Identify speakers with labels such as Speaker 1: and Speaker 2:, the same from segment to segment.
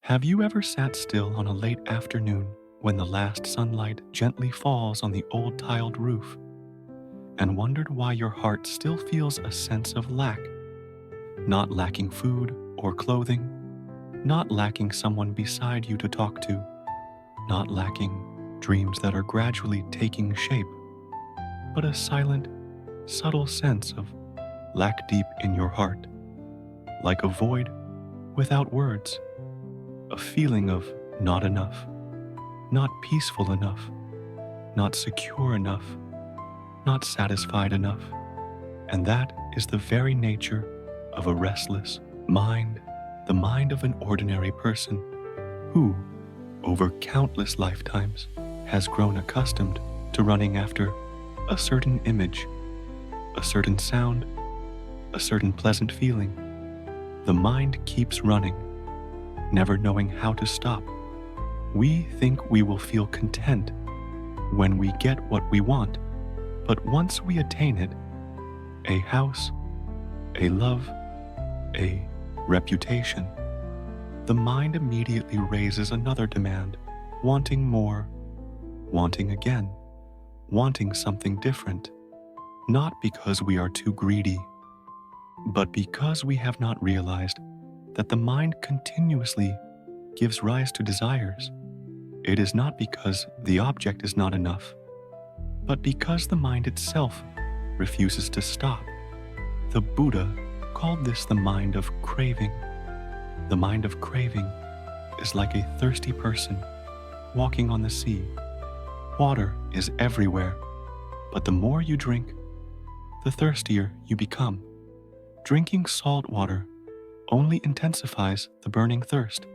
Speaker 1: Have you ever sat still on a late afternoon when the last sunlight gently falls on the old tiled roof and wondered why your heart still feels a sense of lack? Not lacking food or clothing, not lacking someone beside you to talk to, not lacking dreams that are gradually taking shape, but a silent, subtle sense of lack deep in your heart, like a void without words, a feeling of not enough, not peaceful enough, not secure enough, not satisfied enough. And that is the very nature of a restless mind, the mind of an ordinary person who, over countless lifetimes, has grown accustomed to running after a certain image, a certain sound, a certain pleasant feeling. The mind keeps running, never knowing how to stop. We think we will feel content when we get what we want, but once we attain it, a house, a love, a reputation, the mind immediately raises another demand, wanting more, wanting again, wanting something different, not because we are too greedy, but because we have not realized that the mind continuously gives rise to desires. It is not because the object is not enough, but because the mind itself refuses to stop. The Buddha called this the mind of craving. The mind of craving is like a thirsty person walking on the sea. Water is everywhere, but the more you drink, the thirstier you become. Drinking salt water only intensifies the burning thirst.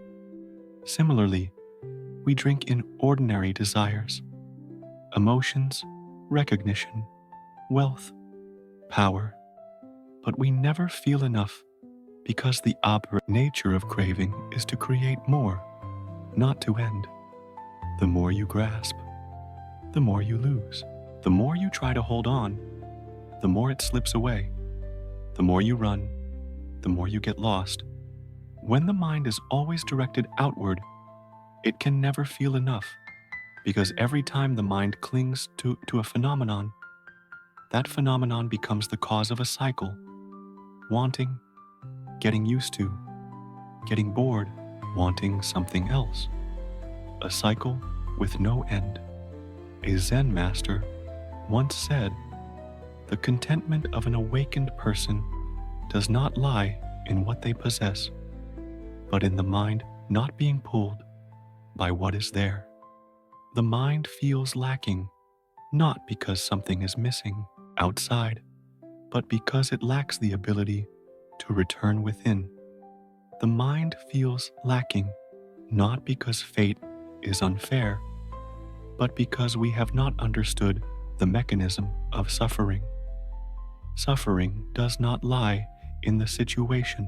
Speaker 1: Similarly, we drink in ordinary desires, emotions, recognition, wealth, power, but we never feel enough because the operant nature of craving is to create more, not to end. The more you grasp, the more you lose. The more you try to hold on, the more it slips away. The more you run, the more you get lost. When the mind is always directed outward, it can never feel enough, because every time the mind clings to a phenomenon, that phenomenon becomes the cause of a cycle. Wanting, getting used to, getting bored, wanting something else. A cycle with no end. A Zen master once said, "The contentment of an awakened person does not lie in what they possess, but in the mind not being pulled by what is there." The mind feels lacking, not because something is missing outside, but because it lacks the ability to return within. The mind feels lacking, not because fate is unfair, but because we have not understood the mechanism of suffering. Suffering does not lie in the situation,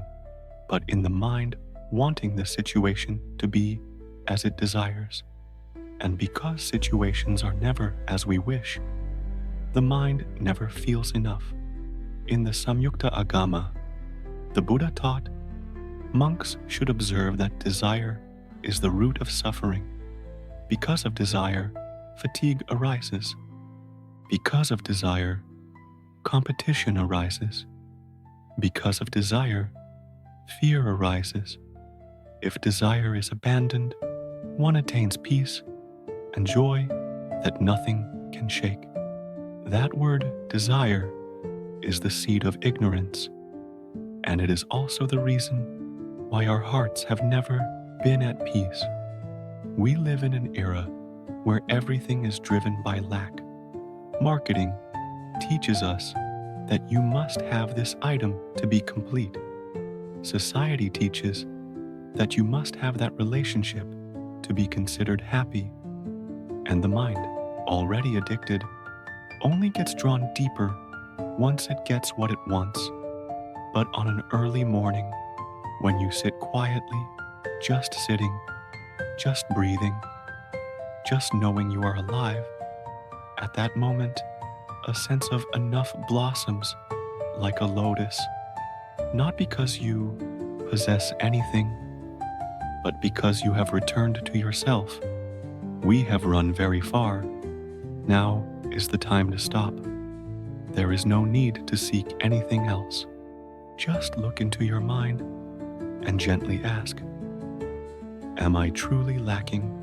Speaker 1: but in the mind wanting the situation to be as it desires. And because situations are never as we wish, the mind never feels enough. In the Samyukta Agama, the Buddha taught, monks should observe that desire is the root of suffering. Because of desire, fatigue arises. Because of desire, competition arises. Because of desire, fear arises. If desire is abandoned, one attains peace and joy that nothing can shake. That word, desire, is the seed of ignorance, and it is also the reason why our hearts have never been at peace. We live in an era where everything is driven by lack. Marketing teaches us that you must have this item to be complete. Society teaches that you must have that relationship to be considered happy. And the mind, already addicted, only gets drawn deeper once it gets what it wants. But on an early morning, when you sit quietly, just sitting, just breathing, just knowing you are alive, at that moment, a sense of enough blossoms like a lotus, not because you possess anything, but because you have returned to yourself. We have run very far. Now is the time to stop. There is no need to seek anything else. Just look into your mind and gently ask, am I truly lacking,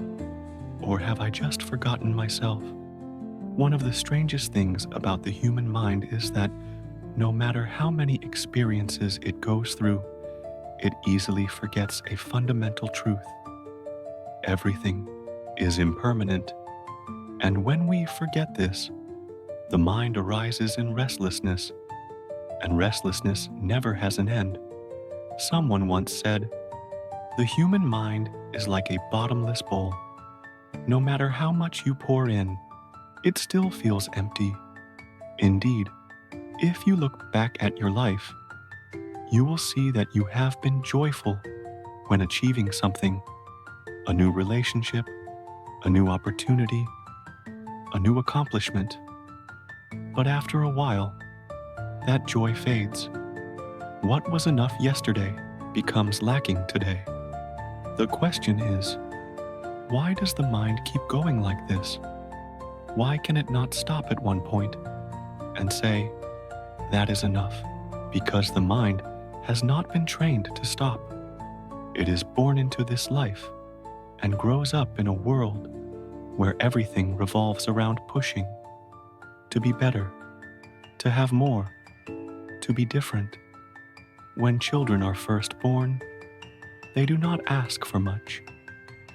Speaker 1: or have I just forgotten myself? One of the strangest things about the human mind is that no matter how many experiences it goes through, it easily forgets a fundamental truth. Everything is impermanent, and when we forget this, the mind arises in restlessness, and restlessness never has an end. Someone once said, the human mind is like a bottomless bowl. No matter how much you pour in, it still feels empty. Indeed, if you look back at your life, you will see that you have been joyful when achieving something, a new relationship, a new opportunity, a new accomplishment. But after a while, that joy fades. What was enough yesterday becomes lacking today. The question is, why does the mind keep going like this? Why can it not stop at one point and say, that is enough? Because the mind has not been trained to stop. It is born into this life and grows up in a world where everything revolves around pushing, to be better, to have more, to be different. When children are first born, they do not ask for much,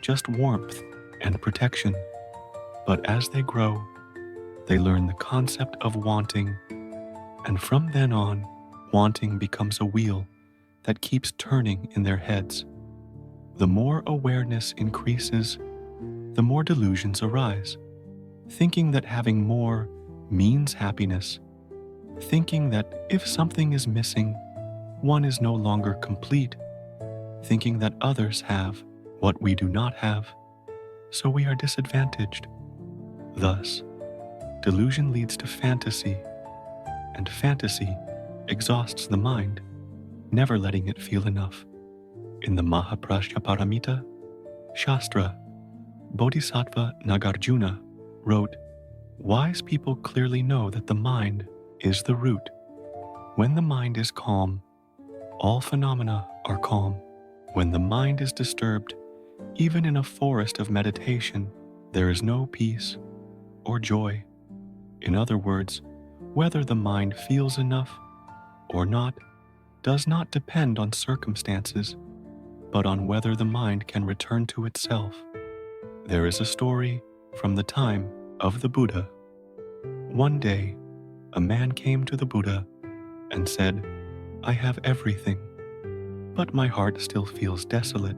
Speaker 1: just warmth and protection. But as they grow, they learn the concept of wanting, and from then on, wanting becomes a wheel that keeps turning in their heads. The more awareness increases, the more delusions arise, thinking that having more means happiness, thinking that if something is missing, one is no longer complete, thinking that others have what we do not have, so we are disadvantaged. Thus, delusion leads to fantasy, and fantasy exhausts the mind, never letting it feel enough. In the Mahaprajnaparamita Shastra, Bodhisattva Nagarjuna wrote, wise people clearly know that the mind is the root. When the mind is calm, all phenomena are calm. When the mind is disturbed, even in a forest of meditation, there is no peace or joy. In other words, whether the mind feels enough or not does not depend on circumstances, but on whether the mind can return to itself. There is a story from the time of the Buddha. One day, a man came to the Buddha and said, I have everything, but my heart still feels desolate.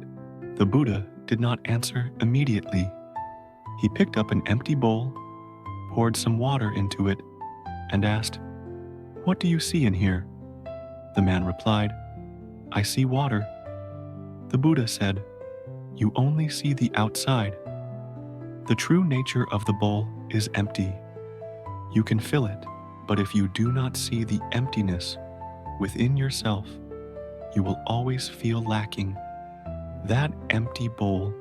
Speaker 1: The Buddha did not answer immediately. He picked up an empty bowl, poured some water into it, and asked, what do you see in here? The man replied, I see water. The Buddha said, you only see the outside. The true nature of the bowl is empty. You can fill it, but if you do not see the emptiness within yourself, you will always feel lacking. That empty bowl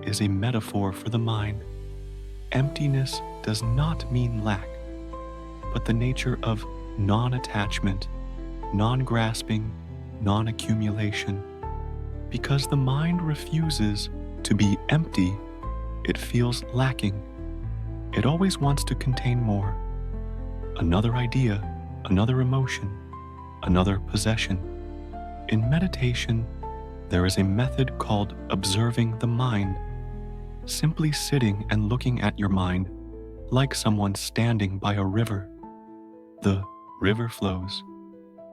Speaker 1: is a metaphor for the mind. Emptiness does not mean lack, but the nature of non-attachment, non-grasping, non-accumulation. Because the mind refuses to be empty, it feels lacking. It always wants to contain more. Another idea, another emotion, another possession. In meditation, there is a method called observing the mind, simply sitting and looking at your mind like someone standing by a river. The river flows,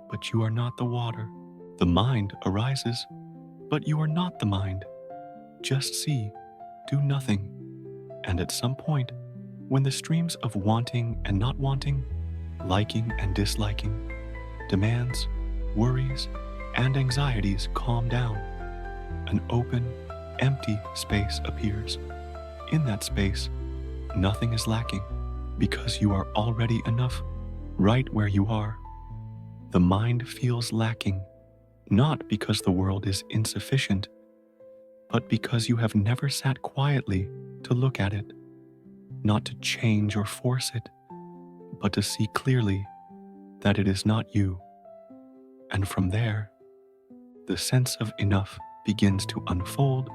Speaker 1: but you are not the water. The mind arises, but you are not the mind. Just see, do nothing, and at some point, when the streams of wanting and not wanting, liking and disliking, demands, worries, and anxieties calm down, an open, empty space appears. In that space, nothing is lacking because you are already enough right where you are. The mind feels lacking, not because the world is insufficient, but because you have never sat quietly to look at it, not to change or force it, but to see clearly that it is not you. And from there, the sense of enough begins to unfold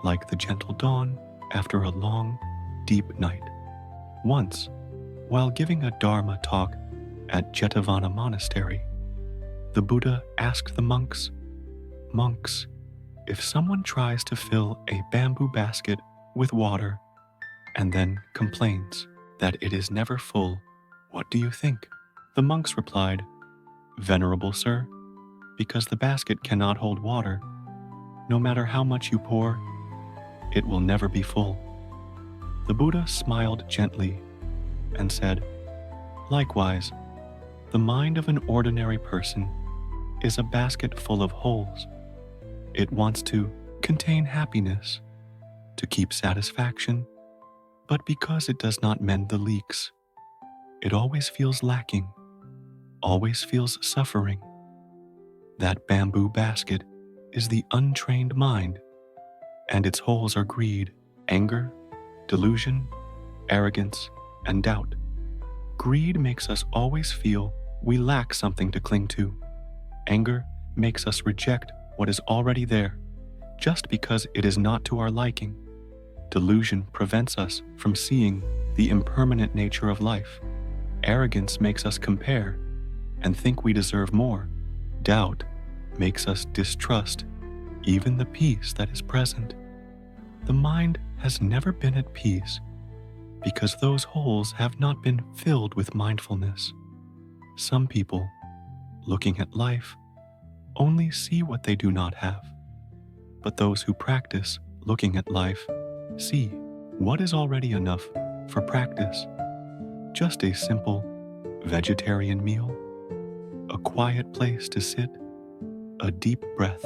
Speaker 1: like the gentle dawn after a long, deep night. Once, while giving a Dharma talk at Jetavana Monastery, the Buddha asked the monks, "Monks, if someone tries to fill a bamboo basket with water and then complains that it is never full, what do you think?" The monks replied, "Venerable sir, because the basket cannot hold water, no matter how much you pour, it will never be full." The Buddha smiled gently and said, "Likewise, the mind of an ordinary person is a basket full of holes. It wants to contain happiness, to keep satisfaction, but because it does not mend the leaks, it always feels lacking, always feels suffering. That bamboo basket is the untrained mind, and its holes are greed, anger, delusion, arrogance, and doubt. Greed makes us always feel we lack something to cling to. Anger makes us reject what is already there, just because it is not to our liking. Delusion prevents us from seeing the impermanent nature of life. Arrogance makes us compare and think we deserve more. Doubt makes us distrust even the peace that is present. The mind has never been at peace because those holes have not been filled with mindfulness. Some people, looking at life, only see what they do not have. But those who practice looking at life see what is already enough for practice. Just a simple vegetarian meal, a quiet place to sit, a deep breath.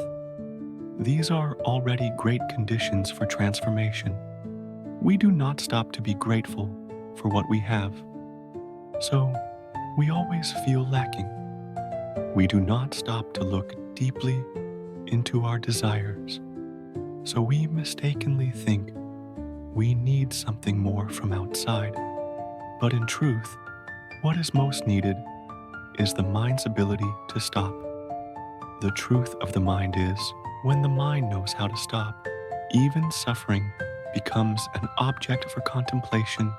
Speaker 1: These are already great conditions for transformation. We do not stop to be grateful for what we have, so we always feel lacking. We do not stop to look deeply into our desires, so we mistakenly think we need something more from outside. But in truth, what is most needed is the mind's ability to stop. The truth of the mind is, when the mind knows how to stop, even suffering becomes an object for contemplation.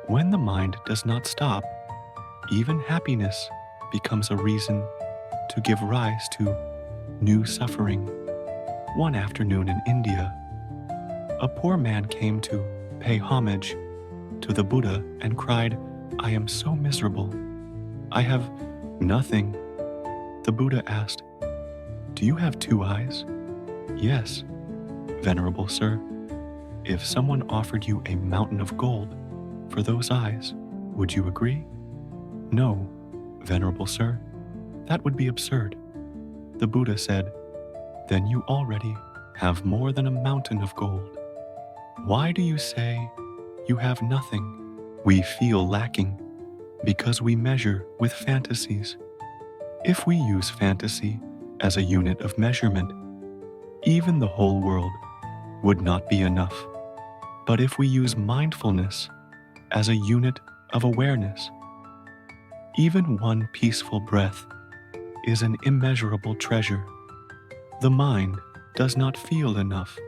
Speaker 1: When the mind does not stop, even happiness becomes a reason to give rise to new suffering. One afternoon in India, a poor man came to pay homage to the Buddha and cried, "I am so miserable. I have nothing." The Buddha asked, "Do you have two eyes?" "Yes, Venerable sir." "If someone offered you a mountain of gold for those eyes, would you agree?" "No, Venerable sir, that would be absurd." The Buddha said, "Then you already have more than a mountain of gold. Why do you say you have nothing?" We feel lacking because we measure with fantasies. If we use fantasy as a unit of measurement, even the whole world would not be enough. But if we use mindfulness as a unit of awareness, even one peaceful breath is an immeasurable treasure. The mind does not feel enough,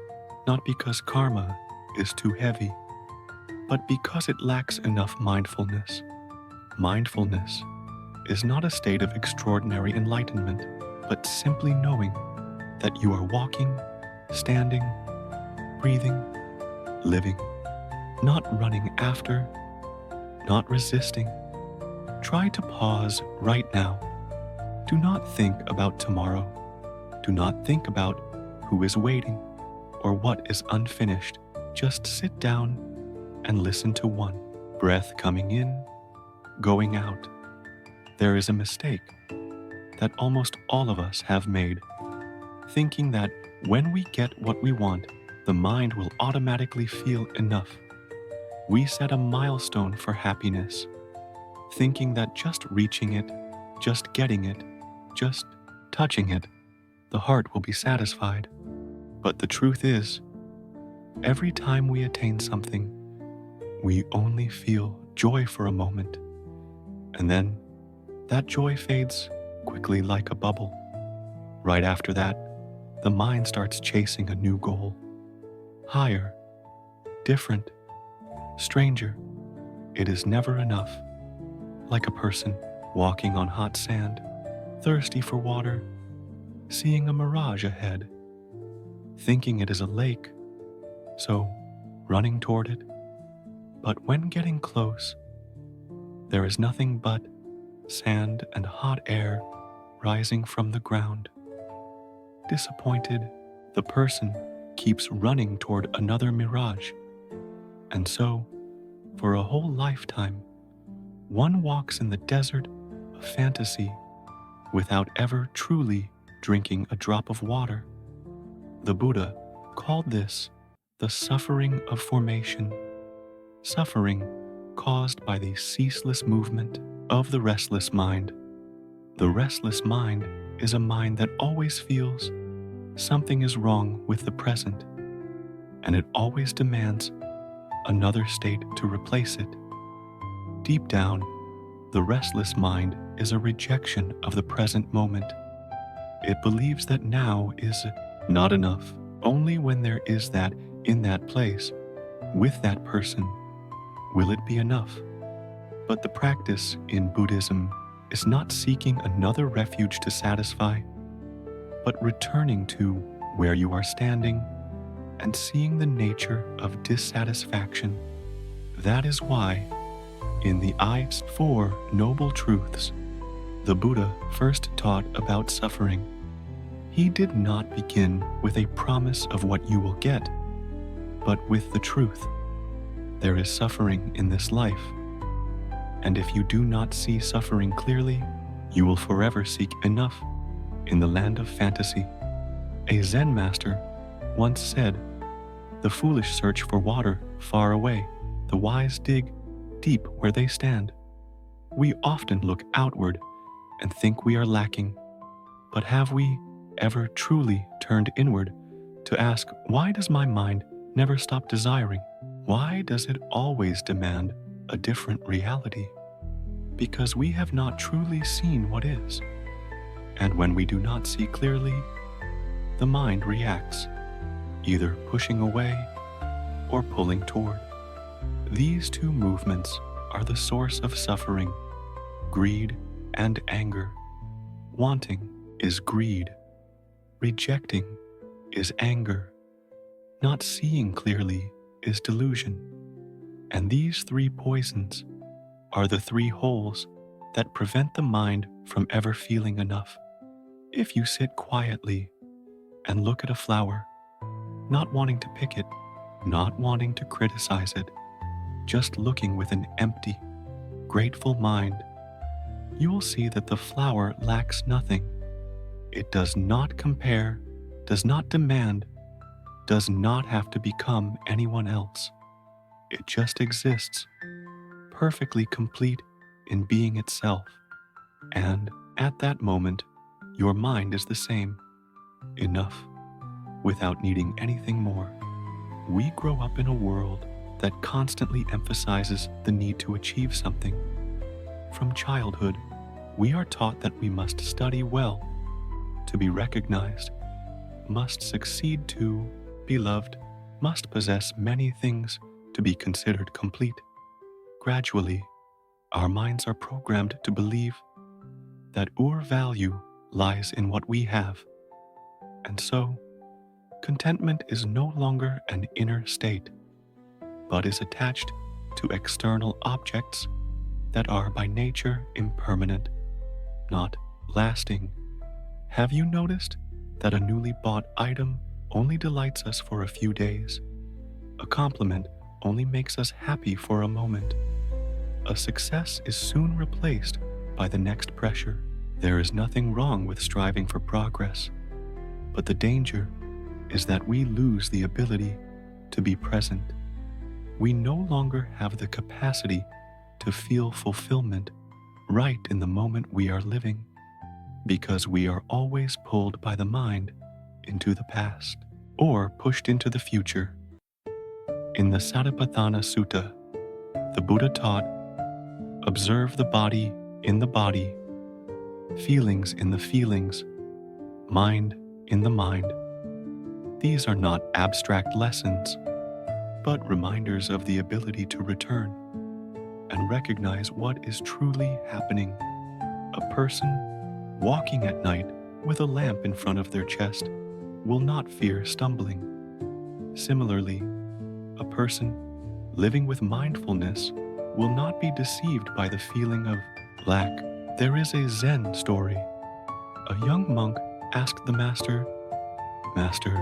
Speaker 1: not because karma is too heavy, but because it lacks enough mindfulness. Mindfulness is not a state of extraordinary enlightenment, but simply knowing that you are walking, standing, breathing, living, not running after, not resisting. Try to pause right now. Do not think about tomorrow. Do not think about who is waiting or what is unfinished. Just sit down and listen to one breath coming in, going out. There is a mistake that almost all of us have made, thinking that when we get what we want, the mind will automatically feel enough. We set a milestone for happiness, thinking that just reaching it, just getting it, just touching it, the heart will be satisfied. But the truth is, every time we attain something, we only feel joy for a moment, and then that joy fades quickly like a bubble. Right after that, the mind starts chasing a new goal. Higher, different, stranger. It is never enough. Like a person walking on hot sand, thirsty for water, seeing a mirage ahead, thinking it is a lake, so running toward it. But when getting close, there is nothing but sand and hot air rising from the ground. Disappointed, the person keeps running toward another mirage. And so, for a whole lifetime, one walks in the desert of fantasy without ever truly drinking a drop of water. The Buddha called this the suffering of formation, suffering caused by the ceaseless movement of the restless mind. The restless mind is a mind that always feels something is wrong with the present, and it always demands another state to replace it. Deep down, the restless mind is a rejection of the present moment. It believes that now is not enough. Only when there is that in that place, with that person, will it be enough. But the practice in Buddhism is not seeking another refuge to satisfy, but returning to where you are standing and seeing the nature of dissatisfaction. That is why, in the Four Noble Truths, the Buddha first taught about suffering. He did not begin with a promise of what you will get, but with the truth. There is suffering in this life, and if you do not see suffering clearly, you will forever seek enough in the land of fantasy. A Zen master once said, "The foolish search for water far away, the wise dig deep where they stand." We often look outward and think we are lacking, but have we ever truly turned inward to ask, why does my mind never stop desiring? Why does it always demand a different reality? Because we have not truly seen what is. And when we do not see clearly, the mind reacts, either pushing away or pulling toward. These two movements are the source of suffering, greed and anger. Wanting is greed. Rejecting is anger. Not seeing clearly is delusion. And these three poisons are the three holes that prevent the mind from ever feeling enough. If you sit quietly and look at a flower, not wanting to pick it, not wanting to criticize it, just looking with an empty, grateful mind, you will see that the flower lacks nothing. It does not compare, does not demand, does not have to become anyone else. It just exists, perfectly complete in being itself. And at that moment, your mind is the same, enough, without needing anything more. We grow up in a world that constantly emphasizes the need to achieve something. From childhood, we are taught that we must study well to be recognized, must succeed to be loved, must possess many things to be considered complete. Gradually, our minds are programmed to believe that our value lies in what we have. And so, contentment is no longer an inner state, but is attached to external objects that are by nature impermanent, not lasting. Have you noticed that a newly bought item only delights us for a few days? A compliment only makes us happy for a moment. A success is soon replaced by the next pressure. There is nothing wrong with striving for progress, but the danger is that we lose the ability to be present. We no longer have the capacity to feel fulfillment right in the moment we are living, because we are always pulled by the mind into the past. or pushed into the future. In the Satipatthana Sutta, the Buddha taught, observe the body in the body, feelings in the feelings, mind in the mind. These are not abstract lessons, but reminders of the ability to return and recognize what is truly happening. A person walking at night with a lamp in front of their chest will not fear stumbling. Similarly, a person living with mindfulness will not be deceived by the feeling of lack. There is a Zen story. A young monk asked the master, "Master,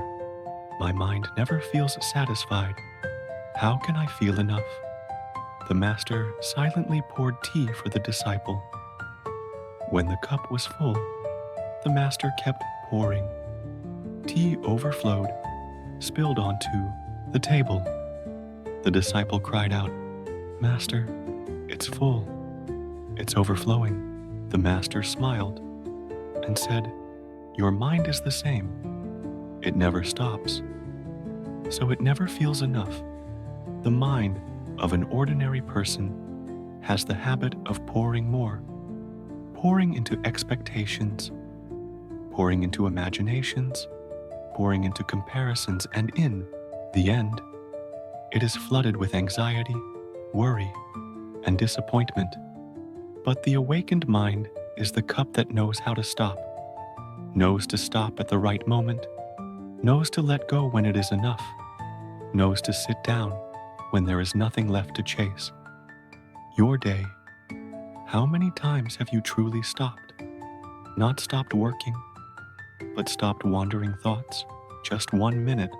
Speaker 1: my mind never feels satisfied. How can I feel enough?" The master silently poured tea for the disciple. When the cup was full, the master kept pouring. Tea overflowed, spilled onto the table. The disciple cried out, "Master, it's full. It's overflowing." The master smiled and said, "Your mind is the same. It never stops. So it never feels enough." The mind of an ordinary person has the habit of pouring more, pouring into expectations, pouring into imaginations, pouring into comparisons, and in the end, it is flooded with anxiety, worry, and disappointment. But the awakened mind is the cup that knows how to stop, knows to stop at the right moment, knows to let go when it is enough, knows to sit down when there is nothing left to chase. Your day, how many times have you truly stopped? Not stopped working, but stopped wandering thoughts? Just 1 minute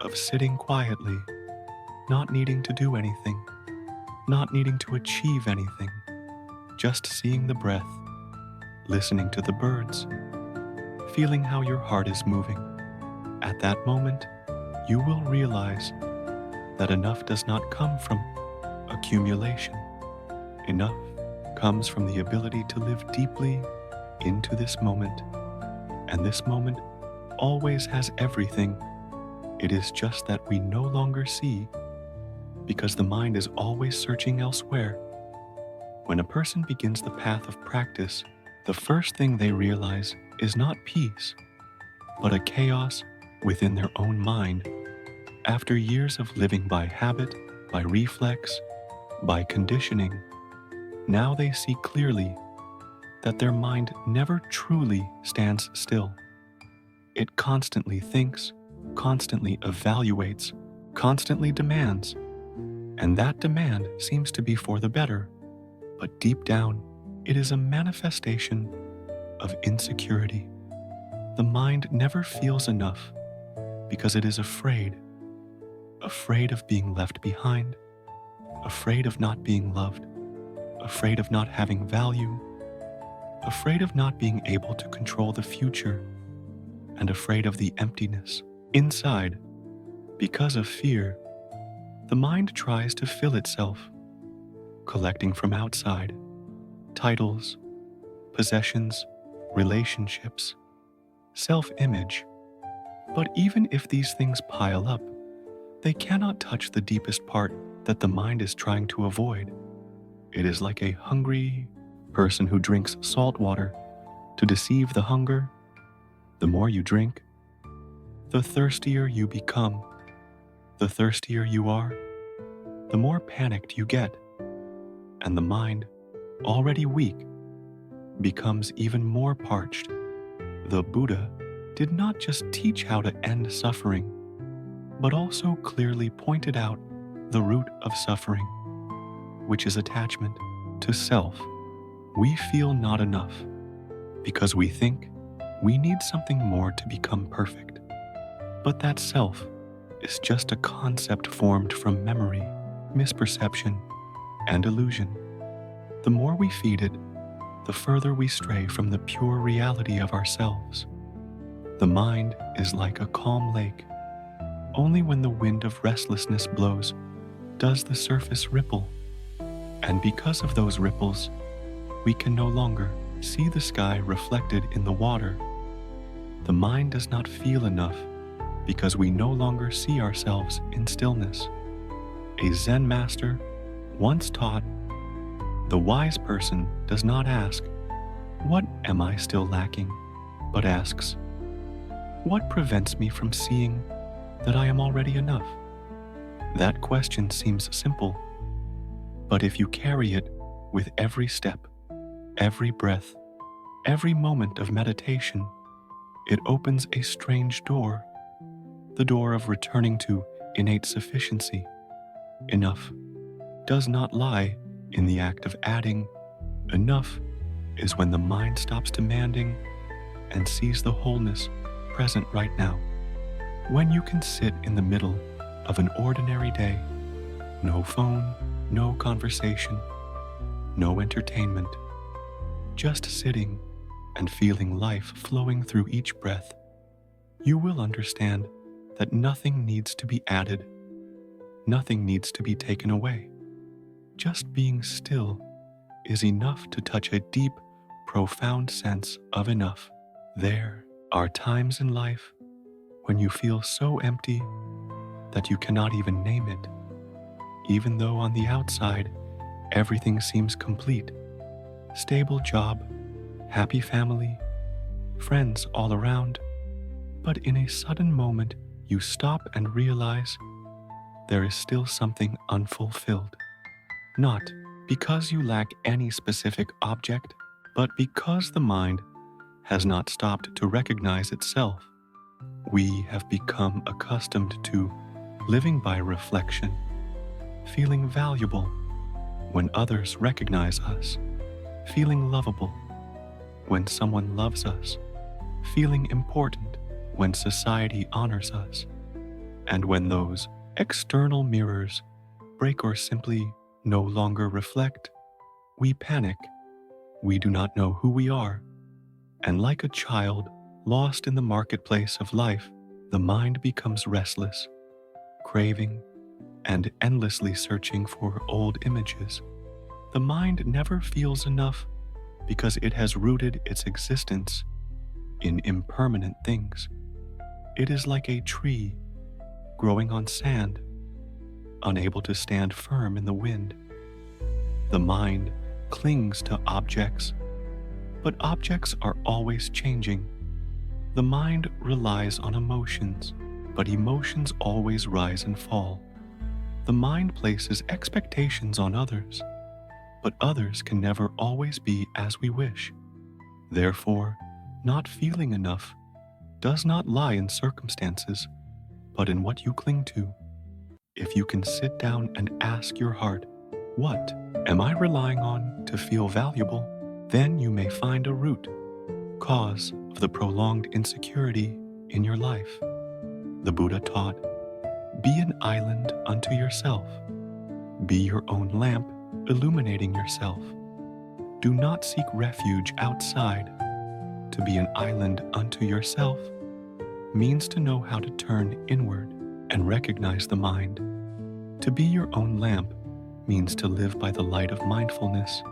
Speaker 1: of sitting quietly, not needing to do anything, not needing to achieve anything, just seeing the breath, listening to the birds, feeling how your heart is moving. At that moment, you will realize that enough does not come from accumulation. Enough comes from the ability to live deeply into this moment. And this moment always has everything. It is just that we no longer see because the mind is always searching elsewhere. When a person begins the path of practice, the first thing they realize is not peace, but a chaos within their own mind. After years of living by habit, by reflex, by conditioning, now they see clearly that their mind never truly stands still. It constantly thinks, constantly evaluates, constantly demands, and that demand seems to be for the better. But deep down, it is a manifestation of insecurity. The mind never feels enough because it is afraid of being left behind, afraid of not being loved, afraid of not having value, afraid of not being able to control the future, and afraid of the emptiness inside. Because of fear, the mind tries to fill itself, collecting from outside titles, possessions, relationships, self-image. But even if these things pile up, they cannot touch the deepest part that the mind is trying to avoid. It is like a hungry person who drinks salt water to deceive the hunger. The more you drink, the thirstier you become. The thirstier you are, the more panicked you get. And the mind, already weak, becomes even more parched. The Buddha did not just teach how to end suffering, but also clearly pointed out the root of suffering, which is attachment to self. We feel not enough because we think we need something more to become perfect. But that self is just a concept formed from memory, misperception, and illusion. The more we feed it, the further we stray from the pure reality of ourselves. The mind is like a calm lake. Only when the wind of restlessness blows does the surface ripple. And because of those ripples, we can no longer see the sky reflected in the water. The mind does not feel enough because we no longer see ourselves in stillness. A Zen master once taught, "The wise person does not ask, 'What am I still lacking?' but asks, 'What prevents me from seeing that I am already enough?'" That question seems simple, but if you carry it with every step, every breath, every moment of meditation, it opens a strange door, the door of returning to innate sufficiency. Enough does not lie in the act of adding. Enough is when the mind stops demanding and sees the wholeness present right now. When you can sit in the middle of an ordinary day, no phone, no conversation, no entertainment, just sitting and feeling life flowing through each breath, you will understand that nothing needs to be added, nothing needs to be taken away. Just being still is enough to touch a deep, profound sense of enough. There are times in life when you feel so empty that you cannot even name it, even though on the outside everything seems complete. Stable job, happy family, friends all around. But in a sudden moment, you stop and realize there is still something unfulfilled. Not because you lack any specific object, but because the mind has not stopped to recognize itself. We have become accustomed to living by reflection, feeling valuable when others recognize us, feeling lovable when someone loves us, feeling important when society honors us. And when those external mirrors break or simply no longer reflect, we panic. We do not know who we are. And like a child lost in the marketplace of life, the mind becomes restless, craving, and endlessly searching for old images. The mind never feels enough because it has rooted its existence in impermanent things. It is like a tree growing on sand, unable to stand firm in the wind. The mind clings to objects, but objects are always changing. The mind relies on emotions, but emotions always rise and fall. The mind places expectations on others, but others can never always be as we wish. Therefore, not feeling enough does not lie in circumstances, but in what you cling to. If you can sit down and ask your heart, "What am I relying on to feel valuable?" then you may find a root cause of the prolonged insecurity in your life. The Buddha taught, "Be an island unto yourself. Be your own lamp, illuminating yourself. Do not seek refuge outside. To be an island unto yourself means to know how to turn inward and recognize the mind. To be your own lamp means to live by the light of mindfulness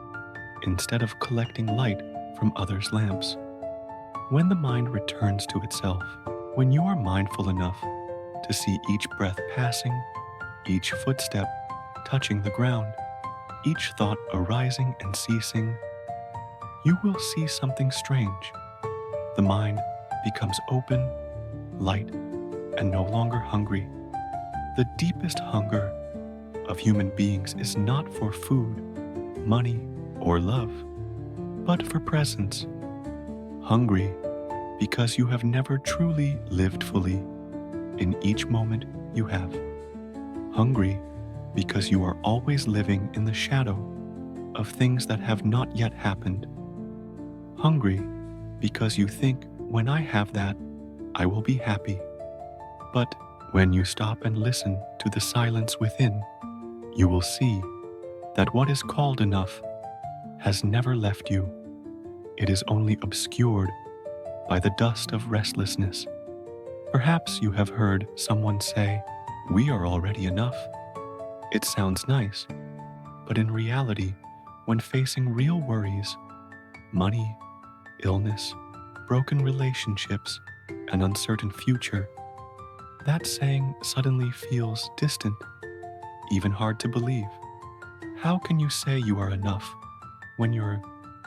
Speaker 1: instead of collecting light from others' lamps. When the mind returns to itself, when you are mindful enough to see each breath passing, each footstep touching the ground, each thought arising and ceasing, you will see something strange. The mind becomes open, light, and no longer hungry. The deepest hunger of human beings is not for food, money, or love, but for presence. Hungry because you have never truly lived fully in each moment you have. Hungry because you are always living in the shadow of things that have not yet happened. Hungry because you think, when I have that, I will be happy. But when you stop and listen to the silence within, you will see that what is called enough has never left you. It is only obscured by the dust of restlessness. Perhaps you have heard someone say, "We are already enough." It sounds nice, but in reality, when facing real worries, money, illness, broken relationships, an uncertain future, that saying suddenly feels distant, even hard to believe. How can you say you are enough when your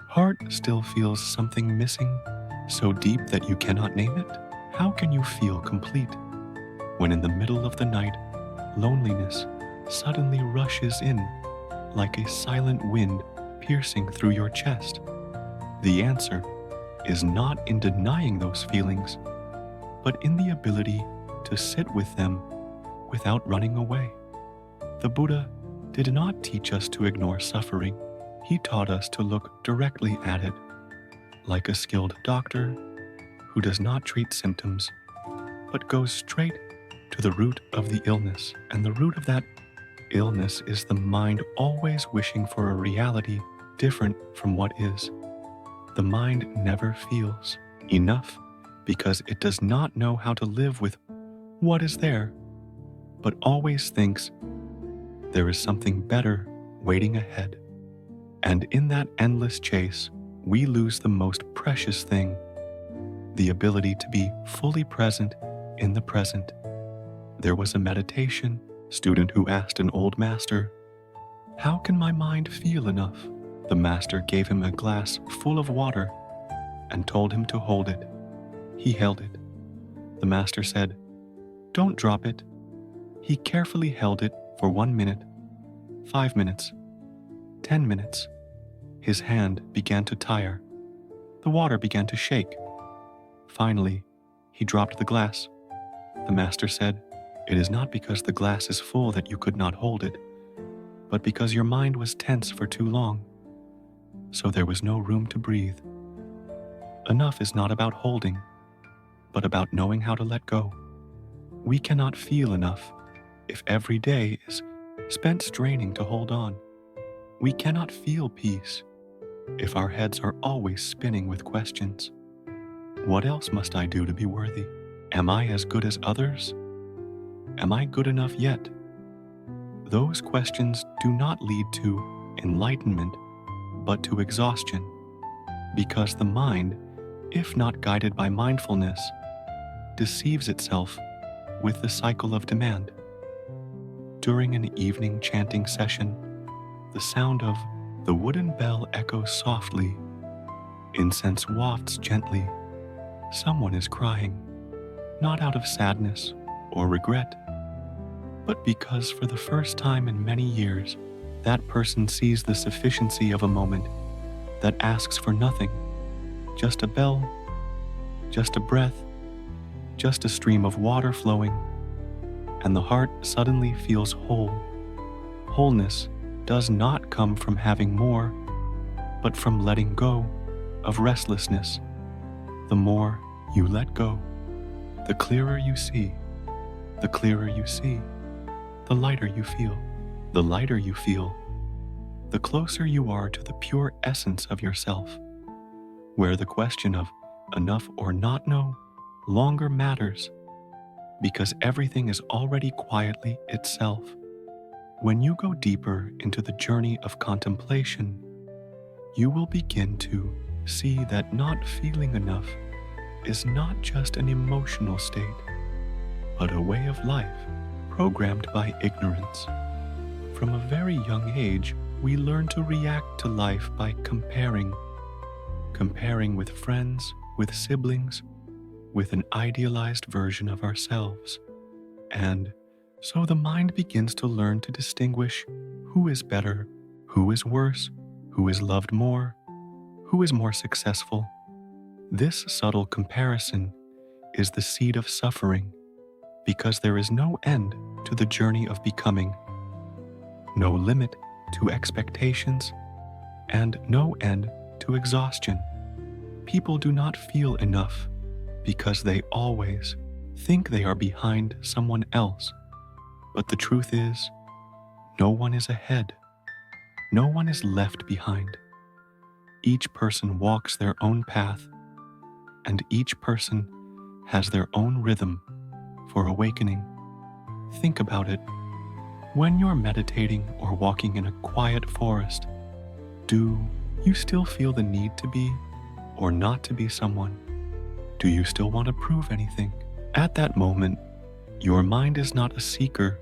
Speaker 1: heart still feels something missing so deep that you cannot name it? How can you feel complete when in the middle of the night, loneliness suddenly rushes in like a silent wind piercing through your chest? The answer is not in denying those feelings, but in the ability to sit with them without running away. The Buddha did not teach us to ignore suffering. He taught us to look directly at it, like a skilled doctor who does not treat symptoms, but goes straight to the root of the illness. And the root of that illness is the mind always wishing for a reality different from what is. The mind never feels enough because it does not know how to live with what is there, but always thinks there is something better waiting ahead. And in that endless chase, we lose the most precious thing, the ability to be fully present in the present. There was a meditation student who asked an old master, "How can my mind feel enough?" The master gave him a glass full of water and told him to hold it. He held it. The master said, "Don't drop it." He carefully held it for 1 minute, 5 minutes, 10 minutes. His hand began to tire. The water began to shake. Finally, he dropped the glass. The master said, "It is not because the glass is full that you could not hold it, but because your mind was tense for too long, so there was no room to breathe." Enough is not about holding, but about knowing how to let go. We cannot feel enough if every day is spent straining to hold on. We cannot feel peace if our heads are always spinning with questions. What else must I do to be worthy? Am I as good as others? Am I good enough yet? Those questions do not lead to enlightenment, but to exhaustion, because the mind, if not guided by mindfulness, deceives itself with the cycle of demand. During an evening chanting session, the sound of the wooden bell echoes softly. Incense wafts gently. Someone is crying, not out of sadness or regret, but because for the first time in many years, that person sees the sufficiency of a moment that asks for nothing, just a bell, just a breath, just a stream of water flowing, and the heart suddenly feels whole. Wholeness does not come from having more, but from letting go of restlessness. The more you let go, the clearer you see. The clearer you see, the lighter you feel. The lighter you feel, the closer you are to the pure essence of yourself, where the question of enough or not no longer matters, because everything is already quietly itself. When you go deeper into the journey of contemplation, you will begin to see that not feeling enough is not just an emotional state, but a way of life programmed by ignorance. From a very young age, we learn to react to life by comparing with friends, with siblings, with an idealized version of ourselves. And so the mind begins to learn to distinguish who is better, who is worse, who is loved more, who is more successful. This subtle comparison is the seed of suffering, because there is no end to the journey of becoming, no limit to expectations, and no end to exhaustion. People do not feel enough because they always think they are behind someone else. But the truth is, no one is ahead. No one is left behind. Each person walks their own path, and each person has their own rhythm for awakening. Think about it. When you're meditating or walking in a quiet forest, do you still feel the need to be or not to be someone? Do you still want to prove anything? At that moment, Your mind is not a seeker,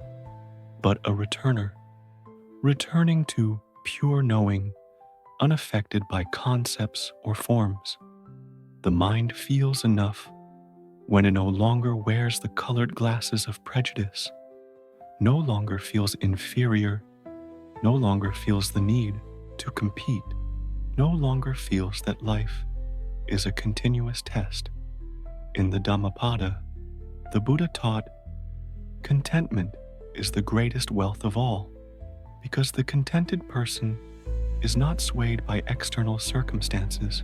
Speaker 1: but a returner, returning to pure knowing, unaffected by concepts or forms. The mind feels enough when it no longer wears the colored glasses of prejudice, no longer feels inferior, no longer feels the need to compete, no longer feels that life is a continuous test. In the Dhammapada, the Buddha taught contentment is the greatest wealth of all, because the contented person is not swayed by external circumstances.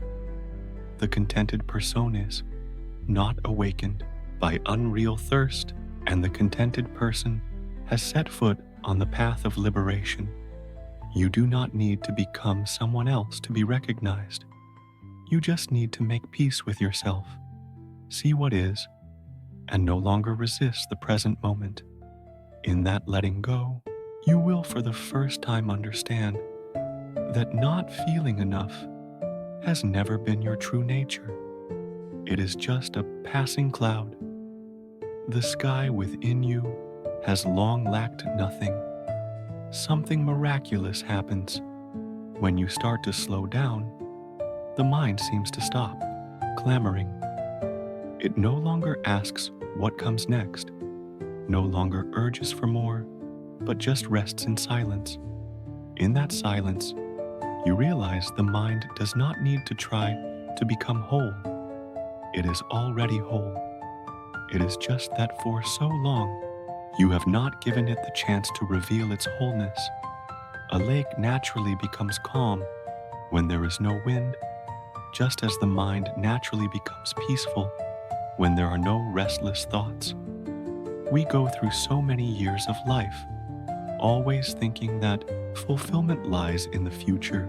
Speaker 1: The contented person is not awakened by unreal thirst, and the contented person has set foot on the path of liberation. You do not need to become someone else to be recognized. You just need to make peace with yourself, see what is, and no longer resist the present moment. In that letting go, you will for the first time understand that not feeling enough has never been your true nature. It is just a passing cloud. The sky within you has long lacked nothing. Something miraculous happens. When you start to slow down, the mind seems to stop clamoring. It no longer asks what comes next, no longer urges for more, but just rests in silence. In that silence, you realize the mind does not need to try to become whole. It is already whole. It is just that for so long, you have not given it the chance to reveal its wholeness. A lake naturally becomes calm when there is no wind, just as the mind naturally becomes peaceful when there are no restless thoughts. We go through so many years of life, always thinking that fulfillment lies in the future,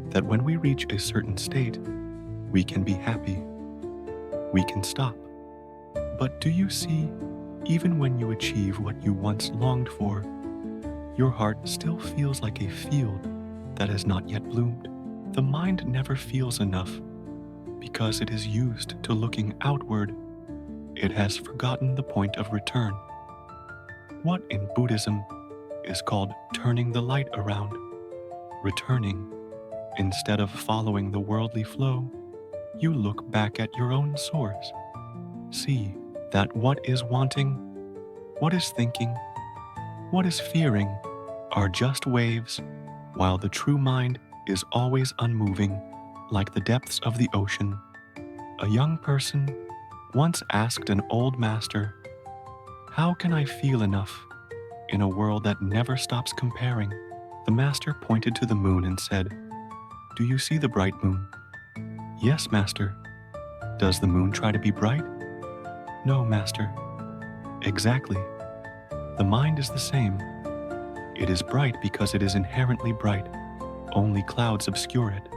Speaker 1: that when we reach a certain state, we can be happy. We can stop. But do you see, even when you achieve what you once longed for, your heart still feels like a field that has not yet bloomed? The mind never feels enough because it is used to looking outward. It has forgotten the point of return. What in Buddhism is called turning the light around, returning. Instead of following the worldly flow, you look back at your own source. See that what is wanting, what is thinking, what is fearing are just waves, while the true mind is always unmoving, like the depths of the ocean. A young person once asked an old master, "How can I feel enough in a world that never stops comparing?" The master pointed to the moon and said, "Do you see the bright moon?" "Yes, master." "Does the moon try to be bright?" "No, master." Exactly. The mind is the same. It is bright because it is inherently bright. Only clouds obscure it.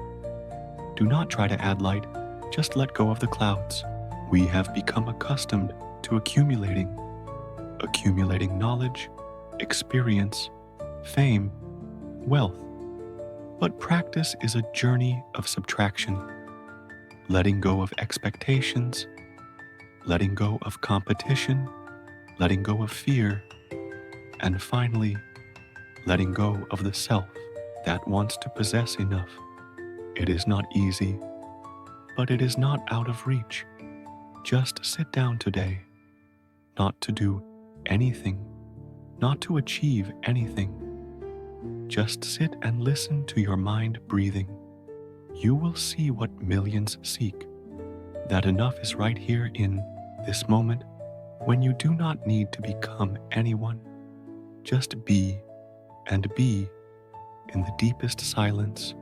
Speaker 1: Do not try to add light, just let go of the clouds. We have become accustomed to accumulating knowledge, experience, fame, wealth. But practice is a journey of subtraction, letting go of expectations, letting go of competition, letting go of fear, and finally, letting go of the self that wants to possess enough. It is not easy, but it is not out of reach. Just sit down today, not to do anything, not to achieve anything. Just sit and listen to your mind breathing. You will see what millions seek, that enough is right here in this moment when you do not need to become anyone. Just be and be in the deepest silence